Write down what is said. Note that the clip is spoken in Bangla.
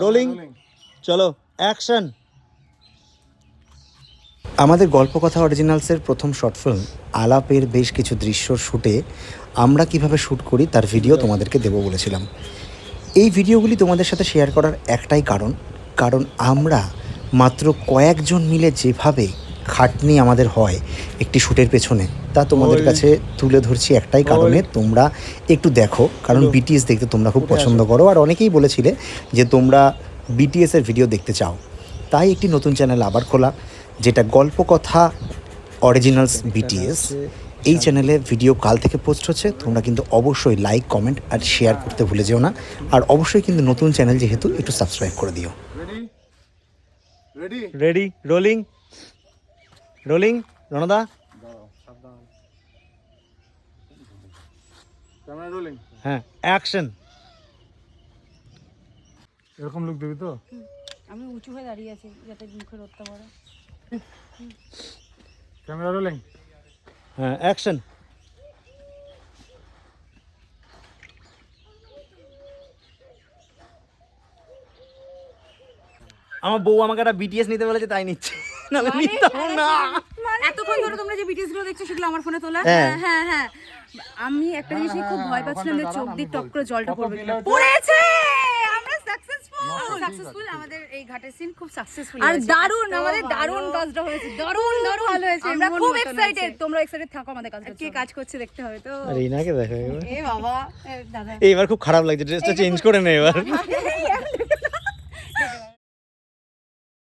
রোলিং, চলো অ্যাকশন। আমাদের গল্পকথা অরিজিনালসের প্রথম শর্ট ফিল্ম আলাপের বেশ কিছু দৃশ্যর শ্যুটে আমরা কিভাবে শ্যুট করি তার ভিডিও তোমাদেরকে দেবো বলেছিলাম। এই ভিডিওগুলি তোমাদের সাথে শেয়ার করার একটাই কারণ আমরা মাত্র কয়েকজন মিলে যেভাবে খাটনি আমাদের হয় একটি শ্যুটের পেছনে, তা তোমাদের কাছে তুলে ধরছি একটাই কারণে, তোমরা একটু দেখো। কারণ বিটিএস দেখতে তোমরা খুব পছন্দ করো, আর অনেকেই বলেছিলে যে তোমরা বিটিএসের ভিডিও দেখতে চাও। তাই একটি নতুন চ্যানেল আবার খোলা, যেটা গল্পকথা অরিজিনালস বিটিএস। এই চ্যানেলে ভিডিও কাল থেকে পোস্ট হচ্ছে, তোমরা কিন্তু অবশ্যই লাইক, কমেন্ট আর শেয়ার করতে ভুলে যেও না। আর অবশ্যই কিন্তু নতুন চ্যানেল যেহেতু, একটু সাবস্ক্রাইব করে দিও। Ready, rolling, rolling, Ranada. Camera rolling. হ্যাঁ, অ্যাকশন। এরকম লুক দিবি তো? আমি উঁচু হয়ে দাঁড়িয়ে আছি যাতে মুখে রোদটা পড়ে। Camera rolling. হ্যাঁ, অ্যাকশন। আমার বউ আমাকে একটা বিটিএস নিতে বলেছে, তাই নিচ্ছে, নাহলে নিতাম না। এতক্ষণ ধরে তোমরা যে ভিডিওস গুলো দেখছো সেগুলো আমার ফোনে তোলা। হ্যাঁ। হ্যাঁ হ্যাঁ, আমি একটা জিনিসে খুব ভয় পাচ্ছিলাম যে চোখ দিয়ে টপ করে জলটা পড়বে কিনা। পড়েছে, আমরা সাকসেসফুল। আমাদের এই ঘাটের সিন খুব সাকসেসফুল আর দারুণ, আমাদের দারুণ কাজটা হয়েছে, দারুণ ভালো হয়েছে। আমরা খুব এক্সাইটেড, তোমরা এক্সাইটেড থাকো আমাদের কাজ কে কাজ করছে দেখতে হবে তো। আরে ইনাকে দেখো একবার। এ বাবা, দাদা এবার খুব খারাপ লাগছে, ড্রেসটা চেঞ্জ করে নে এবার।